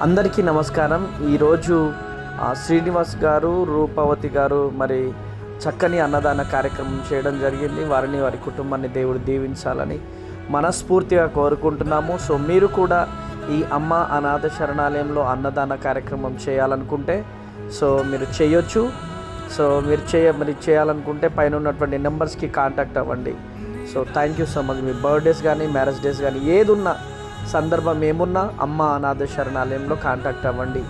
అందరికీ నమస్కారం. ఈరోజు శ్రీనివాస్ గారు, రూపవతి గారు మరి చక్కని అన్నదాన కార్యక్రమం చేయడం జరిగింది. వారిని, వారి కుటుంబాన్ని దేవుడు దీవించాలని మనస్ఫూర్తిగా కోరుకుంటున్నాము. సో మీరు కూడా ఈ అమ్మ అనాథ శరణాలయంలో అన్నదాన కార్యక్రమం చేయాలనుకుంటే మీరు చేయొచ్చు. మీరు చేయాలనుకుంటే పైన ఉన్నటువంటి నెంబర్స్కి కాంటాక్ట్ అవ్వండి. Thank you so much. Me birthdays కానీ, మ్యారేజ్ డేస్ కానీ, ఏదున్నా సందర్భం ఏమున్నా అమ్మ అనాథ శరణాలయంలో కాంటాక్ట్ అవ్వండి.